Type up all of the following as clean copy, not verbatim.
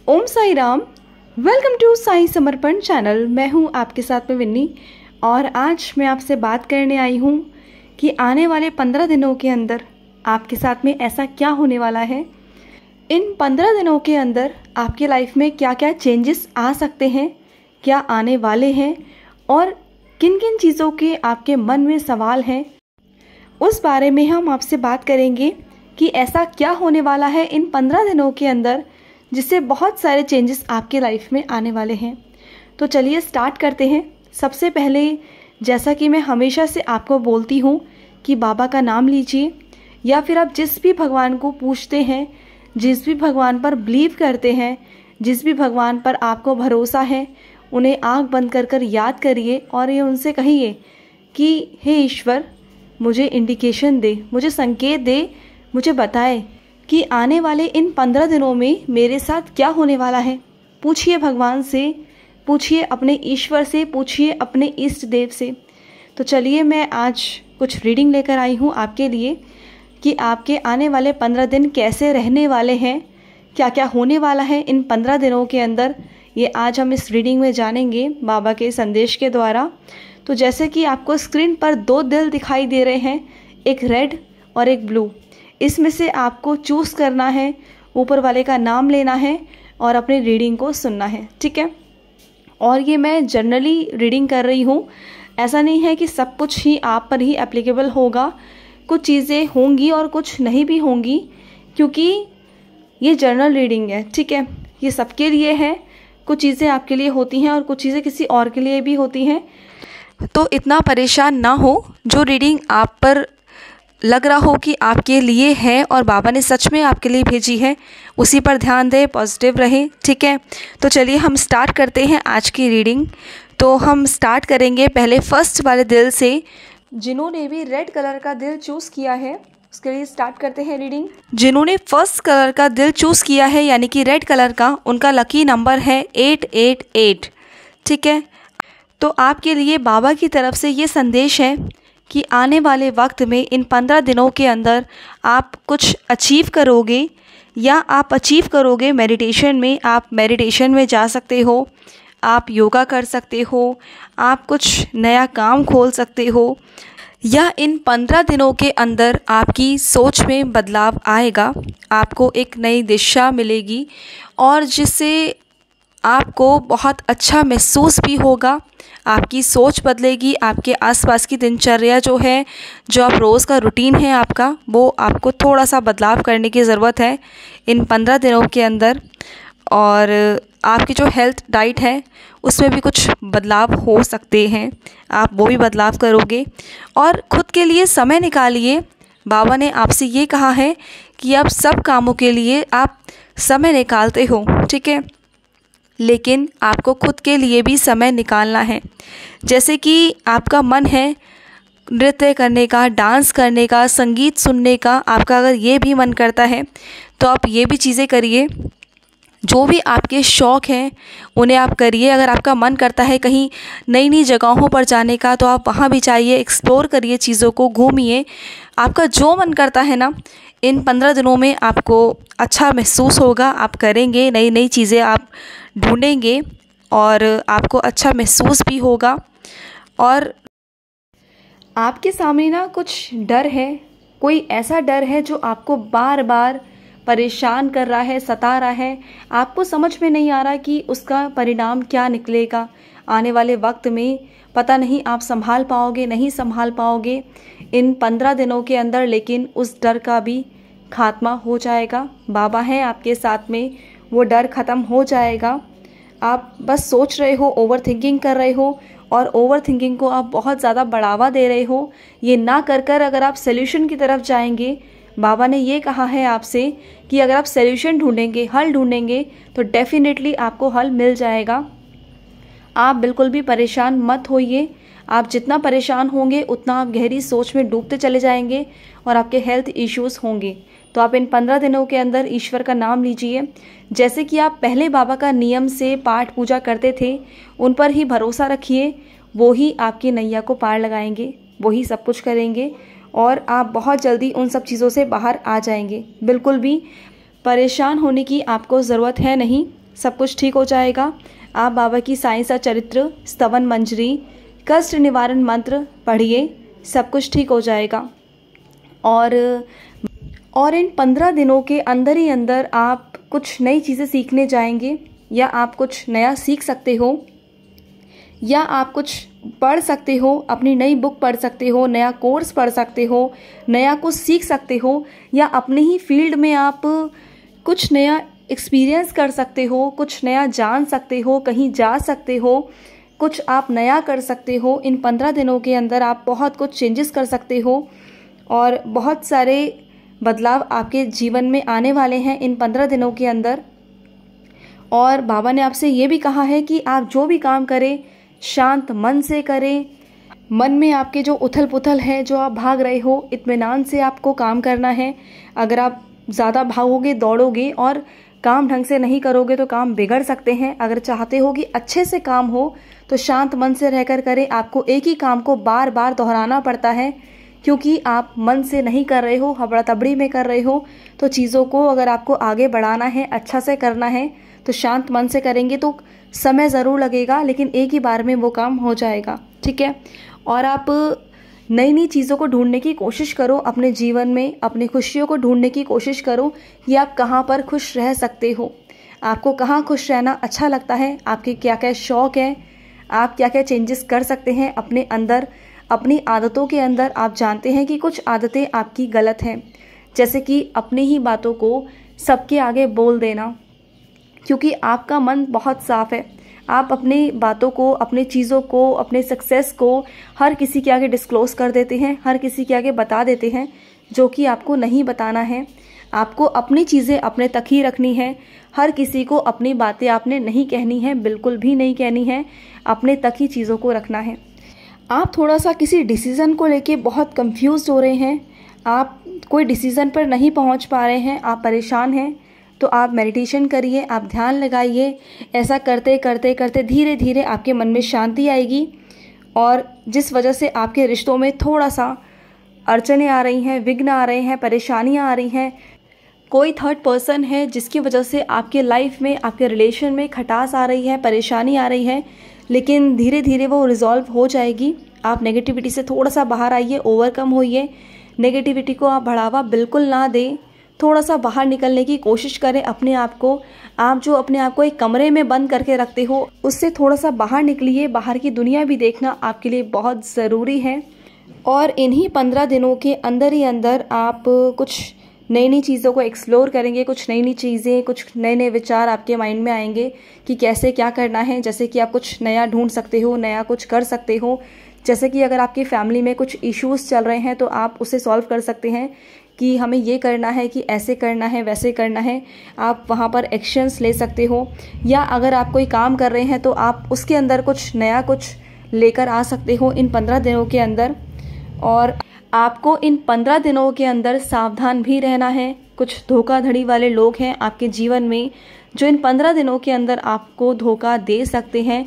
Om Sai Ram. Welcome to Sai Samarpan channel. मैं हूं आपके साथ में विन्नी और आज मैं आपसे बात करने आई हूं कि आने वाले 15 दिनों के अंदर आपके साथ में ऐसा क्या होने वाला है। इन 15 दिनों के अंदर आपके लाइफ में क्या क्या चेंजेस आ सकते हैं, क्या आने वाले हैं और किन किन चीज़ों के आपके मन में सवाल हैं, उस बारे में हम आपसे बात करेंगे कि ऐसा क्या होने वाला है इन 15 दिनों के अंदर जिससे बहुत सारे चेंजेस आपके लाइफ में आने वाले हैं। तो चलिए स्टार्ट करते हैं। सबसे पहले जैसा कि मैं हमेशा से आपको बोलती हूँ कि बाबा का नाम लीजिए या फिर आप जिस भी भगवान को पूछते हैं, जिस भी भगवान पर बिलीव करते हैं, जिस भी भगवान पर आपको भरोसा है, उन्हें आँख बंद कर कर याद करिए और ये उनसे कहिए कि हे ईश्वर, मुझे इंडिकेशन दे, मुझे संकेत दे, मुझे बताए कि आने वाले इन 15 दिनों में मेरे साथ क्या होने वाला है। पूछिए भगवान से, पूछिए अपने ईश्वर से, पूछिए अपने इष्ट देव से। तो चलिए मैं आज कुछ रीडिंग लेकर आई हूँ आपके लिए कि आपके आने वाले 15 दिन कैसे रहने वाले हैं, क्या क्या होने वाला है इन 15 दिनों के अंदर। ये आज हम इस रीडिंग में जानेंगे बाबा के संदेश के द्वारा। तो जैसे कि आपको स्क्रीन पर 2 दिल दिखाई दे रहे हैं, एक रेड और एक ब्लू। इसमें से आपको चूज़ करना है, ऊपर वाले का नाम लेना है और अपनी रीडिंग को सुनना है, ठीक है। और ये मैं जनरली रीडिंग कर रही हूँ, ऐसा नहीं है कि सब कुछ ही आप पर ही एप्लीकेबल होगा। कुछ चीज़ें होंगी और कुछ नहीं भी होंगी, क्योंकि ये जनरल रीडिंग है, ठीक है। ये सबके लिए है, कुछ चीज़ें आपके लिए होती हैं और कुछ चीज़ें किसी और के लिए भी होती हैं। तो इतना परेशान ना हो। जो रीडिंग आप पर लग रहा हो कि आपके लिए है और बाबा ने सच में आपके लिए भेजी है, उसी पर ध्यान दें, पॉजिटिव रहें, ठीक है। तो चलिए हम स्टार्ट करते हैं आज की रीडिंग। तो हम स्टार्ट करेंगे पहले फर्स्ट वाले दिल से। जिन्होंने भी रेड कलर का दिल चूज़ किया है उसके लिए स्टार्ट करते हैं रीडिंग। जिन्होंने फर्स्ट कलर का दिल चूज़ किया है यानी कि रेड कलर का, उनका लकी नंबर है 888, ठीक है। तो आपके लिए बाबा की तरफ से ये संदेश है कि आने वाले वक्त में इन 15 दिनों के अंदर आप कुछ अचीव करोगे या आप अचीव करोगे मेडिटेशन में। आप मेडिटेशन में जा सकते हो, आप योगा कर सकते हो, आप कुछ नया काम खोल सकते हो, या इन 15 दिनों के अंदर आपकी सोच में बदलाव आएगा, आपको एक नई दिशा मिलेगी और जिससे आपको बहुत अच्छा महसूस भी होगा। आपकी सोच बदलेगी, आपके आसपास की दिनचर्या जो है, जो आप रोज़ का रूटीन है आपका, वो आपको थोड़ा सा बदलाव करने की ज़रूरत है इन 15 दिनों के अंदर। और आपकी जो हेल्थ डाइट है उसमें भी कुछ बदलाव हो सकते हैं, आप वो भी बदलाव करोगे। और ख़ुद के लिए समय निकालिए। बाबा ने आपसे ये कहा है कि आप सब कामों के लिए आप समय निकालते हो, ठीक है, लेकिन आपको खुद के लिए भी समय निकालना है। जैसे कि आपका मन है नृत्य करने का, डांस करने का, संगीत सुनने का, आपका अगर ये भी मन करता है तो आप ये भी चीज़ें करिए। जो भी आपके शौक़ हैं उन्हें आप करिए। अगर आपका मन करता है कहीं नई नई जगहों पर जाने का तो आप वहाँ भी जाइए, एक्सप्लोर करिए, चीज़ों को घूमिए। आपका जो मन करता है ना, इन 15 दिनों में आपको अच्छा महसूस होगा, आप करेंगे, नई नई चीज़ें आप ढूंढेंगे और आपको अच्छा महसूस भी होगा। और आपके सामने ना कुछ डर है, कोई ऐसा डर है जो आपको बार बार परेशान कर रहा है, सता रहा है। आपको समझ में नहीं आ रहा कि उसका परिणाम क्या निकलेगा आने वाले वक्त में। पता नहीं आप संभाल पाओगे, नहीं संभाल पाओगे इन 15 दिनों के अंदर, लेकिन उस डर का भी खात्मा हो जाएगा। बाबा हैं आपके साथ में, वो डर ख़त्म हो जाएगा। आप बस सोच रहे हो, ओवर थिंकिंग कर रहे हो और ओवर थिंकिंग को आप बहुत ज़्यादा बढ़ावा दे रहे हो। ये ना कर कर अगर आप सल्यूशन की तरफ जाएंगे, बाबा ने ये कहा है आपसे कि अगर आप सल्यूशन ढूंढेंगे, हल ढूंढेंगे, तो डेफिनेटली आपको हल मिल जाएगा। आप बिल्कुल भी परेशान मत होइए। आप जितना परेशान होंगे उतना आप गहरी सोच में डूबते चले जाएंगे और आपके हेल्थ इश्यूज़ होंगे। तो आप इन 15 दिनों के अंदर ईश्वर का नाम लीजिए। जैसे कि आप पहले बाबा का नियम से पाठ पूजा करते थे, उन पर ही भरोसा रखिए। वो ही आपकी नैया को पार लगाएंगे, वो ही सब कुछ करेंगे और आप बहुत जल्दी उन सब चीज़ों से बाहर आ जाएंगे। बिल्कुल भी परेशान होने की आपको ज़रूरत है नहीं। सब कुछ ठीक हो जाएगा। आप बाबा की साईं सा चरित्र, स्तवन मंजरी, कष्ट निवारण मंत्र पढ़िए, सब कुछ ठीक हो जाएगा। और इन 15 दिनों के अंदर ही अंदर आप कुछ नई चीज़ें सीखने जाएंगे, या आप कुछ नया सीख सकते हो, या आप कुछ पढ़ सकते हो, अपनी नई बुक पढ़ सकते हो, नया कोर्स पढ़ सकते हो, नया कुछ सीख सकते हो, या अपने ही फील्ड में आप कुछ नया एक्सपीरियंस कर सकते हो, कुछ नया जान सकते हो, कहीं जा सकते हो, कुछ आप नया कर सकते हो। इन 15 दिनों के अंदर आप बहुत कुछ चेंजेस कर सकते हो और बहुत सारे बदलाव आपके जीवन में आने वाले हैं इन 15 दिनों के अंदर। और बाबा ने आपसे ये भी कहा है कि आप जो भी काम करें शांत मन से करें। मन में आपके जो उथल पुथल है, जो आप भाग रहे हो, इत्मीनान से आपको काम करना है। अगर आप ज़्यादा भागोगे, दौड़ोगे और काम ढंग से नहीं करोगे तो काम बिगड़ सकते हैं। अगर चाहते हो कि अच्छे से काम हो तो शांत मन से रहकर करें। आपको एक ही काम को बार बार दोहराना पड़ता है क्योंकि आप मन से नहीं कर रहे हो, हबड़ा तबड़ी में कर रहे हो। तो चीज़ों को अगर आपको आगे बढ़ाना है, अच्छा से करना है, तो शांत मन से करेंगे तो समय ज़रूर लगेगा, लेकिन एक ही बार में वो काम हो जाएगा। ठीक है। और आप नई नई चीज़ों को ढूंढने की कोशिश करो अपने जीवन में, अपनी खुशियों को ढूंढने की कोशिश करो कि आप कहाँ पर खुश रह सकते हो, आपको कहाँ खुश रहना अच्छा लगता है, आपके क्या क्या शौक़ हैं, आप क्या क्या चेंजेस कर सकते हैं अपने अंदर, अपनी आदतों के अंदर। आप जानते हैं कि कुछ आदतें आपकी गलत हैं, जैसे कि अपनी ही बातों को सबके आगे बोल देना, क्योंकि आपका मन बहुत साफ है। आप अपनी बातों को, अपनी चीज़ों को, अपने सक्सेस को हर किसी के आगे डिस्क्लोज़ कर देते हैं, हर किसी के आगे बता देते हैं, जो कि आपको नहीं बताना है। आपको अपनी चीज़ें अपने तक ही रखनी है। हर किसी को अपनी बातें आपने नहीं कहनी है, बिल्कुल भी नहीं कहनी है, अपने तक ही चीज़ों को रखना है। आप थोड़ा सा किसी डिसीज़न को लेके बहुत कंफ्यूज हो रहे हैं, आप कोई डिसीज़न पर नहीं पहुंच पा रहे हैं, आप परेशान हैं, तो आप मेडिटेशन करिए, आप ध्यान लगाइए। ऐसा करते करते करते धीरे धीरे आपके मन में शांति आएगी, और जिस वजह से आपके रिश्तों में थोड़ा सा अड़चनें आ रही हैं, विघ्न आ रहे हैं, परेशानियां आ रही हैं, कोई थर्ड पर्सन है जिसकी वजह से आपके लाइफ में, आपके रिलेशन में खटास आ रही है, परेशानी आ रही है, लेकिन धीरे धीरे वो रिजॉल्व हो जाएगी। आप नेगेटिविटी से थोड़ा सा बाहर आइए, ओवरकम होइए। नेगेटिविटी को आप बढ़ावा बिल्कुल ना दें, थोड़ा सा बाहर निकलने की कोशिश करें अपने आप को। आप जो अपने आप को एक कमरे में बंद करके रखते हो, उससे थोड़ा सा बाहर निकलिए। बाहर की दुनिया भी देखना आपके लिए बहुत ज़रूरी है। और इन्हीं 15 दिनों के अंदर ही अंदर आप कुछ नई नई चीज़ों को एक्सप्लोर करेंगे, कुछ नई नई चीज़ें, कुछ नए नए विचार आपके माइंड में आएंगे कि कैसे क्या करना है। जैसे कि आप कुछ नया ढूंढ सकते हो, नया कुछ कर सकते हो। जैसे कि अगर आपकी फैमिली में कुछ इश्यूज़ चल रहे हैं तो आप उसे सॉल्व कर सकते हैं कि हमें ये करना है, कि ऐसे करना है, वैसे करना है। आप वहाँ पर एक्शंस ले सकते हो। या अगर आप कोई काम कर रहे हैं तो आप उसके अंदर कुछ नया कुछ लेकर आ सकते हो इन 15 दिनों के अंदर। और आपको इन 15 दिनों के अंदर सावधान भी रहना है। कुछ धोखाधड़ी वाले लोग हैं आपके जीवन में जो इन 15 दिनों के अंदर आपको धोखा दे सकते हैं,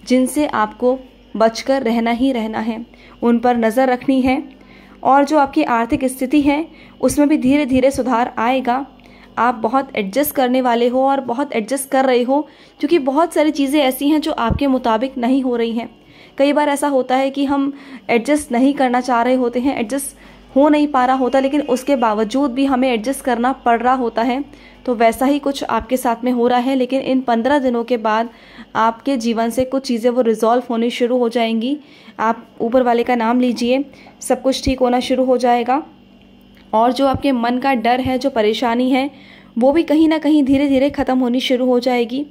जिनसे आपको बचकर रहना ही रहना है, उन पर नज़र रखनी है। और जो आपकी आर्थिक स्थिति है उसमें भी धीरे धीरे सुधार आएगा। आप बहुत एडजस्ट करने वाले हो और बहुत एडजस्ट कर रहे हो, क्योंकि बहुत सारी चीज़ें ऐसी हैं जो आपके मुताबिक नहीं हो रही हैं। कई बार ऐसा होता है कि हम एडजस्ट नहीं करना चाह रहे होते हैं, एडजस्ट हो नहीं पा रहा होता, लेकिन उसके बावजूद भी हमें एडजस्ट करना पड़ रहा होता है। तो वैसा ही कुछ आपके साथ में हो रहा है। लेकिन इन 15 दिनों के बाद आपके जीवन से कुछ चीज़ें वो रिजॉल्व होनी शुरू हो जाएंगी। आप ऊपर वाले का नाम लीजिए, सब कुछ ठीक होना शुरू हो जाएगा। और जो आपके मन का डर है, जो परेशानी है, वो भी कहीं ना कहीं धीरे धीरे ख़त्म होनी शुरू हो जाएगी।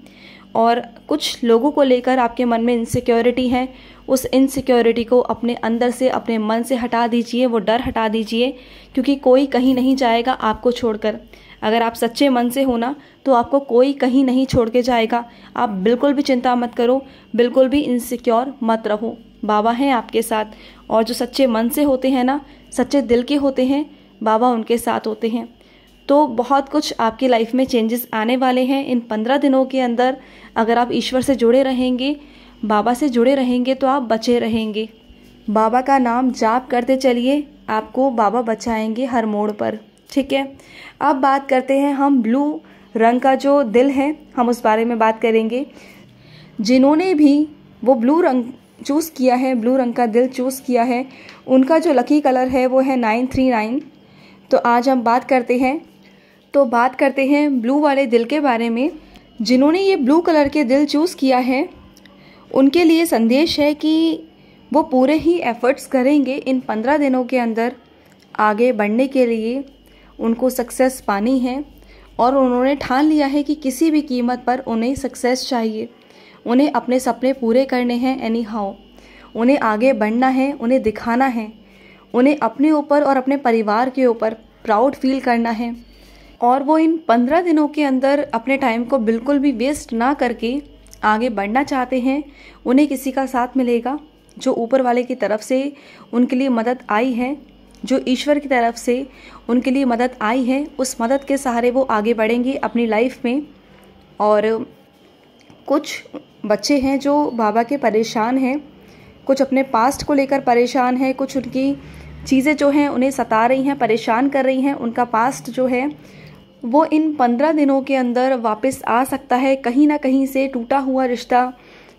और कुछ लोगों को लेकर आपके मन में इनसिक्योरिटी है, उस इनसिक्योरिटी को अपने अंदर से, अपने मन से हटा दीजिए, वो डर हटा दीजिए, क्योंकि कोई कहीं नहीं जाएगा आपको छोड़कर। अगर आप सच्चे मन से हो ना, तो आपको कोई कहीं नहीं छोड़ के जाएगा। आप बिल्कुल भी चिंता मत करो, बिल्कुल भी इनसिक्योर मत रहो, बाबा हैं आपके साथ। और जो सच्चे मन से होते हैं ना, सच्चे दिल के होते हैं, बाबा उनके साथ होते हैं। तो बहुत कुछ आपकी लाइफ में चेंजेस आने वाले हैं इन 15 दिनों के अंदर। अगर आप ईश्वर से जुड़े रहेंगे, बाबा से जुड़े रहेंगे, तो आप बचे रहेंगे। बाबा का नाम जाप करते चलिए, आपको बाबा बचाएंगे हर मोड़ पर। ठीक है। अब बात करते हैं हम ब्लू रंग का जो दिल है हम उस बारे में बात करेंगे। जिन्होंने भी वो ब्लू रंग चूज़ किया है, ब्लू रंग का दिल चूज़ किया है, उनका जो लकी कलर है वो है 939। तो आज हम बात करते हैं ब्लू वाले दिल के बारे में। जिन्होंने ये ब्लू कलर के दिल चूज़ किया है उनके लिए संदेश है कि वो पूरे ही एफ़र्ट्स करेंगे इन 15 दिनों के अंदर आगे बढ़ने के लिए। उनको सक्सेस पानी है और उन्होंने ठान लिया है कि किसी भी कीमत पर उन्हें सक्सेस चाहिए। उन्हें अपने सपने पूरे करने हैं एनी हाउ। उन्हें आगे बढ़ना है, उन्हें दिखाना है, उन्हें अपने ऊपर और अपने परिवार के ऊपर प्राउड फील करना है। और वो इन 15 दिनों के अंदर अपने टाइम को बिल्कुल भी वेस्ट ना करके आगे बढ़ना चाहते हैं। उन्हें किसी का साथ मिलेगा, जो ऊपर वाले की तरफ से उनके लिए मदद आई है, जो ईश्वर की तरफ से उनके लिए मदद आई है। उस मदद के सहारे वो आगे बढ़ेंगे अपनी लाइफ में। और कुछ बच्चे हैं जो बाबा के परेशान हैं, कुछ अपने पास्ट को लेकर परेशान हैं, कुछ उनकी चीज़ें जो हैं उन्हें सता रही हैं, परेशान कर रही हैं। उनका पास्ट जो है वो इन 15 दिनों के अंदर वापस आ सकता है। कहीं ना कहीं से टूटा हुआ रिश्ता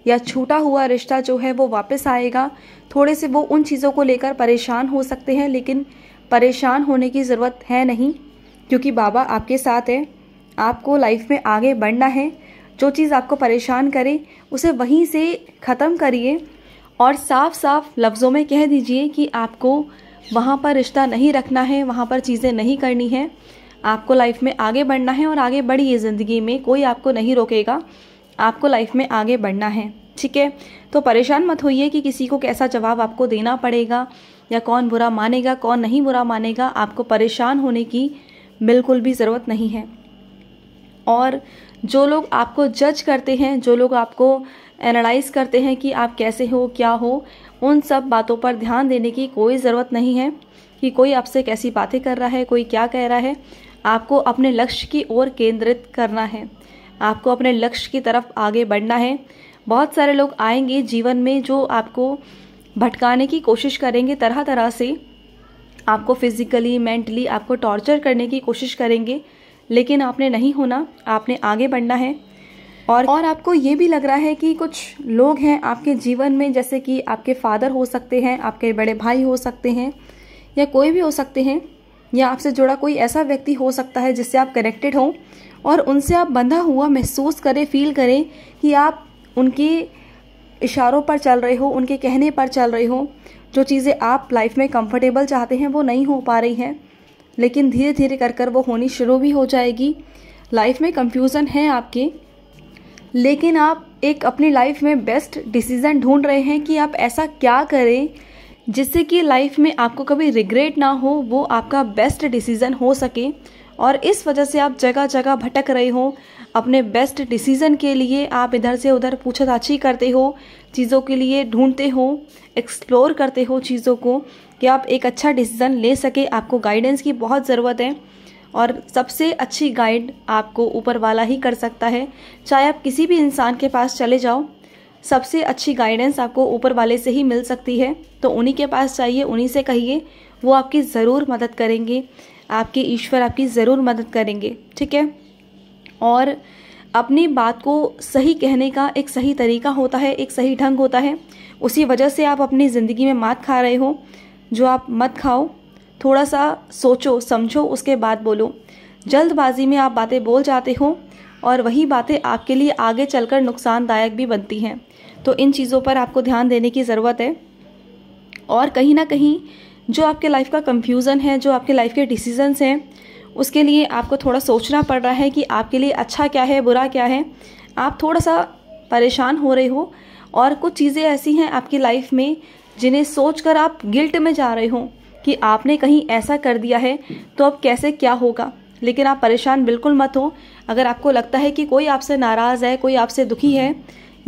या छूटा हुआ रिश्ता जो है वो वापस आएगा। थोड़े से वो उन चीज़ों को लेकर परेशान हो सकते हैं, लेकिन परेशान होने की ज़रूरत है नहीं, क्योंकि बाबा आपके साथ है। आपको लाइफ में आगे बढ़ना है। जो चीज़ आपको परेशान करे उसे वहीं से ख़त्म करिए और साफ साफ लफ्ज़ों में कह दीजिए कि आपको वहाँ पर रिश्ता नहीं रखना है, वहाँ पर चीज़ें नहीं करनी है। आपको लाइफ में आगे बढ़ना है और आगे बढ़िए ज़िंदगी में, कोई आपको नहीं रोकेगा। आपको लाइफ में आगे बढ़ना है, ठीक है। तो परेशान मत होइए कि किसी को कैसा जवाब आपको देना पड़ेगा या कौन बुरा मानेगा कौन नहीं बुरा मानेगा। आपको परेशान होने की बिल्कुल भी ज़रूरत नहीं है। और जो लोग आपको जज करते हैं, जो लोग आपको एनालाइज करते हैं कि आप कैसे हो क्या हो, उन सब बातों पर ध्यान देने की कोई ज़रूरत नहीं है कि कोई आपसे कैसी बातें कर रहा है, कोई क्या कह रहा है। आपको अपने लक्ष्य की ओर केंद्रित करना है, आपको अपने लक्ष्य की तरफ आगे बढ़ना है। बहुत सारे लोग आएंगे जीवन में जो आपको भटकाने की कोशिश करेंगे, तरह तरह से आपको फिजिकली मेंटली आपको टॉर्चर करने की कोशिश करेंगे, लेकिन आपने नहीं होना, आपने आगे बढ़ना है। और आपको ये भी लग रहा है कि कुछ लोग हैं आपके जीवन में, जैसे कि आपके फादर हो सकते हैं, आपके बड़े भाई हो सकते हैं, या कोई भी हो सकते हैं, या आपसे जुड़ा कोई ऐसा व्यक्ति हो सकता है जिससे आप कनेक्टेड हो और उनसे आप बंधा हुआ महसूस करें, फील करें कि आप उनके इशारों पर चल रहे हो, उनके कहने पर चल रहे हो। जो चीज़ें आप लाइफ में कंफर्टेबल चाहते हैं वो नहीं हो पा रही हैं, लेकिन धीरे धीरे कर वो होनी शुरू भी हो जाएगी। लाइफ में कंफ्यूजन है आपके, लेकिन आप एक अपनी लाइफ में बेस्ट डिसीज़न ढूंढ रहे हैं कि आप ऐसा क्या करें जिससे कि लाइफ में आपको कभी रिग्रेट ना हो, वो आपका बेस्ट डिसीज़न हो सके। और इस वजह से आप जगह जगह भटक रहे हो अपने बेस्ट डिसीज़न के लिए। आप इधर से उधर पूछताछी करते हो, चीज़ों के लिए ढूंढते हो, एक्सप्लोर करते हो चीज़ों को कि आप एक अच्छा डिसीज़न ले सके। आपको गाइडेंस की बहुत ज़रूरत है और सबसे अच्छी गाइड आपको ऊपर वाला ही कर सकता है। चाहे आप किसी भी इंसान के पास चले जाओ, सबसे अच्छी गाइडेंस आपको ऊपर वाले से ही मिल सकती है। तो उन्हीं के पास चाहिए, उन्हीं से कहिए, वो आपकी ज़रूर मदद करेंगे। आपके ईश्वर आपकी ज़रूर मदद करेंगे, ठीक है। और अपनी बात को सही कहने का एक सही तरीका होता है, एक सही ढंग होता है। उसी वजह से आप अपनी ज़िंदगी में मात खा रहे हो, जो आप मत खाओ। थोड़ा सा सोचो समझो, उसके बाद बोलो। जल्दबाजी में आप बातें बोल जाते हो और वही बातें आपके लिए आगे चलकर नुकसानदायक भी बनती हैं। तो इन चीज़ों पर आपको ध्यान देने की ज़रूरत है। और कहीं ना कहीं जो आपके लाइफ का कंफ्यूजन है, जो आपके लाइफ के डिसीजंस हैं, उसके लिए आपको थोड़ा सोचना पड़ रहा है कि आपके लिए अच्छा क्या है, बुरा क्या है। आप थोड़ा सा परेशान हो रहे हो और कुछ चीज़ें ऐसी हैं आपकी लाइफ में जिन्हें सोचकर आप गिल्ट में जा रहे हो कि आपने कहीं ऐसा कर दिया है तो अब कैसे क्या होगा। लेकिन आप परेशान बिल्कुल मत हो। अगर आपको लगता है कि कोई आपसे नाराज़ है, कोई आपसे दुखी है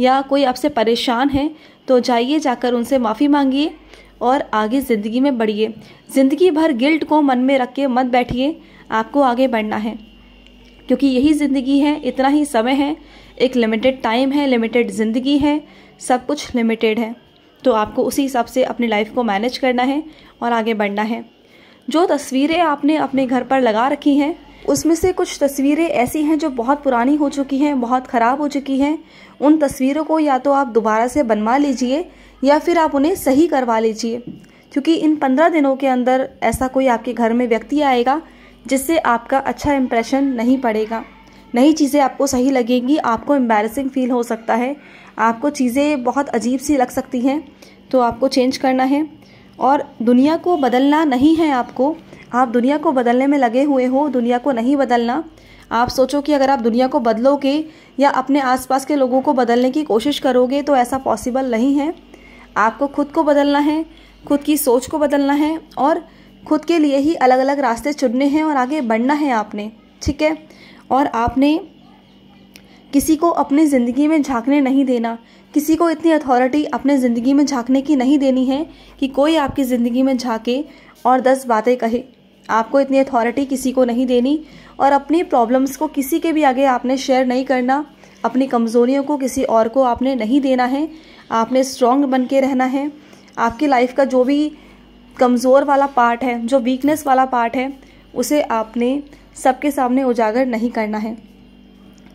या कोई आपसे परेशान है, तो जाइए, जाकर उनसे माफ़ी मांगिए और आगे ज़िंदगी में बढ़िए। ज़िंदगी भर गिल्ट को मन में रख के मत बैठिए, आपको आगे बढ़ना है, क्योंकि यही ज़िंदगी है, इतना ही समय है, एक लिमिटेड टाइम है, लिमिटेड ज़िंदगी है, सब कुछ लिमिटेड है। तो आपको उसी हिसाब से अपनी लाइफ को मैनेज करना है और आगे बढ़ना है। जो तस्वीरें आपने अपने घर पर लगा रखी हैं उसमें से कुछ तस्वीरें ऐसी हैं जो बहुत पुरानी हो चुकी हैं, बहुत ख़राब हो चुकी हैं। उन तस्वीरों को या तो आप दोबारा से बनवा लीजिए या फिर आप उन्हें सही करवा लीजिए, क्योंकि इन 15 दिनों के अंदर ऐसा कोई आपके घर में व्यक्ति आएगा जिससे आपका अच्छा इंप्रेशन नहीं पड़ेगा। नई चीज़ें आपको सही लगेंगी, आपको एम्बैरेसिंग फील हो सकता है, आपको चीज़ें बहुत अजीब सी लग सकती हैं, तो आपको चेंज करना है। और दुनिया को बदलना नहीं है आपको, आप दुनिया को बदलने में लगे हुए हो, दुनिया को नहीं बदलना। आप सोचो कि अगर आप दुनिया को बदलोगे या अपने आसपास के लोगों को बदलने की कोशिश करोगे तो ऐसा पॉसिबल नहीं है। आपको खुद को बदलना है, खुद की सोच को बदलना है और खुद के लिए ही अलग अलग रास्ते चुनने हैं और आगे बढ़ना है आपने, ठीक है। और आपने किसी को अपनी ज़िंदगी में झांकने नहीं देना, किसी को इतनी अथॉरिटी अपने ज़िंदगी में झांकने की नहीं देनी है कि कोई आपकी ज़िंदगी में झांके और 10 बातें कहे। आपको इतनी अथॉरिटी किसी को नहीं देनी और अपनी प्रॉब्लम्स को किसी के भी आगे आपने शेयर नहीं करना, अपनी कमज़ोरियों को किसी और को आपने नहीं देना है। आपने स्ट्रॉन्ग बन के रहना है। आपकी लाइफ का जो भी कमज़ोर वाला पार्ट है, जो वीकनेस वाला पार्ट है, उसे आपने सबके सामने उजागर नहीं करना है,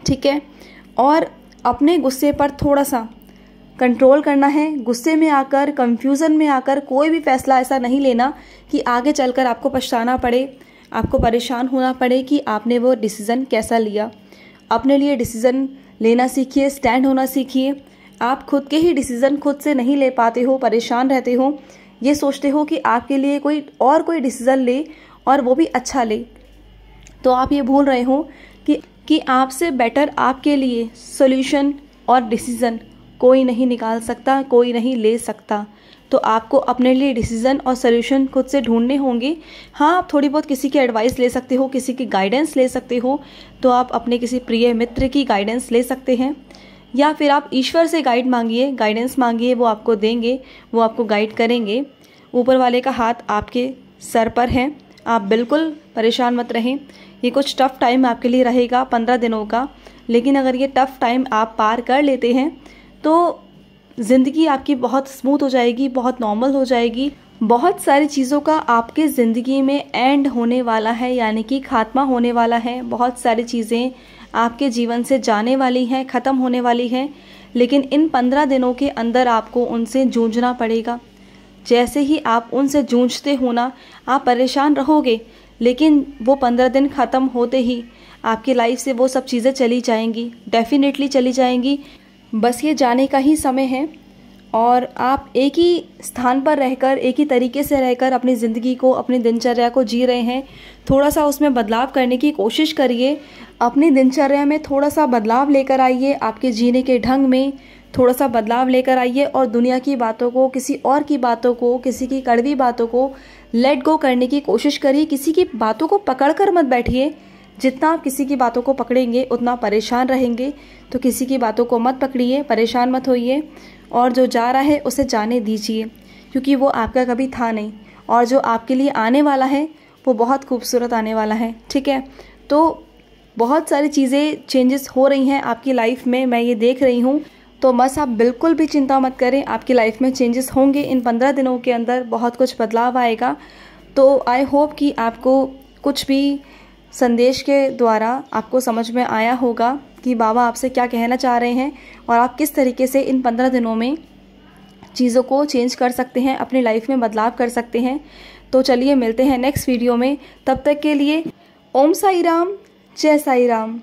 ठीक है। और अपने गुस्से पर थोड़ा सा कंट्रोल करना है। गुस्से में आकर, कंफ्यूजन में आकर कोई भी फैसला ऐसा नहीं लेना कि आगे चलकर आपको पछताना पड़े, आपको परेशान होना पड़े कि आपने वो डिसीज़न कैसा लिया। अपने लिए डिसीज़न लेना सीखिए, स्टैंड होना सीखिए। आप खुद के ही डिसीज़न खुद से नहीं ले पाते हो, परेशान रहते हो, ये सोचते हो कि आपके लिए कोई डिसीज़न ले और वो भी अच्छा ले, तो आप ये भूल रहे हो कि आपसे बेटर आपके लिए सॉल्यूशन और डिसीज़न कोई नहीं निकाल सकता, कोई नहीं ले सकता। तो आपको अपने लिए डिसीज़न और सॉल्यूशन खुद से ढूंढने होंगे। हाँ, आप थोड़ी बहुत किसी की एडवाइस ले सकते हो, किसी की गाइडेंस ले सकते हो, तो आप अपने किसी प्रिय मित्र की गाइडेंस ले सकते हैं या फिर आप ईश्वर से गाइडेंस मांगिए, वो आपको देंगे, वो आपको गाइड करेंगे। ऊपर वाले का हाथ आपके सर पर है, आप बिल्कुल परेशान मत रहें। ये कुछ टफ़ टाइम आपके लिए रहेगा 15 दिनों का, लेकिन अगर ये टफ़ टाइम आप पार कर लेते हैं तो ज़िंदगी आपकी बहुत स्मूथ हो जाएगी, बहुत नॉर्मल हो जाएगी। बहुत सारी चीज़ों का आपके ज़िंदगी में एंड होने वाला है, यानी कि खात्मा होने वाला है। बहुत सारी चीज़ें आपके जीवन से जाने वाली हैं, ख़त्म होने वाली हैं, लेकिन इन 15 दिनों के अंदर आपको उनसे जूझना पड़ेगा। जैसे ही आप उनसे जूझते हो ना, आप परेशान रहोगे, लेकिन वो 15 दिन ख़त्म होते ही आपकी लाइफ से वो सब चीज़ें चली जाएंगी, डेफिनेटली चली जाएंगी। बस ये जाने का ही समय है और आप एक ही स्थान पर रहकर, एक ही तरीके से रहकर अपनी ज़िंदगी को, अपनी दिनचर्या को जी रहे हैं। थोड़ा सा उसमें बदलाव करने की कोशिश करिए। अपनी दिनचर्या में थोड़ा सा बदलाव लेकर आइए, आपके जीने के ढंग में थोड़ा सा बदलाव लेकर आइए और दुनिया की बातों को, किसी और की बातों को, किसी की कड़वी बातों को लेट गो करने की कोशिश करिए। किसी की बातों को पकड़ कर मत बैठिए। जितना आप किसी की बातों को पकड़ेंगे उतना परेशान रहेंगे, तो किसी की बातों को मत पकड़िए, परेशान मत होइए और जो जा रहा है उसे जाने दीजिए, क्योंकि वो आपका कभी था नहीं और जो आपके लिए आने वाला है वो बहुत खूबसूरत आने वाला है, ठीक है। तो बहुत सारी चीज़ें चेंजेस हो रही हैं आपकी लाइफ में, मैं ये देख रही हूँ। तो बस आप बिल्कुल भी चिंता मत करें, आपकी लाइफ में चेंजेस होंगे। इन 15 दिनों के अंदर बहुत कुछ बदलाव आएगा। तो आई होप कि आपको कुछ भी संदेश के द्वारा आपको समझ में आया होगा कि बाबा आपसे क्या कहना चाह रहे हैं और आप किस तरीके से इन 15 दिनों में चीज़ों को चेंज कर सकते हैं, अपनी लाइफ में बदलाव कर सकते हैं। तो चलिए मिलते हैं नेक्स्ट वीडियो में, तब तक के लिए ओम साई राम, जय साई राम।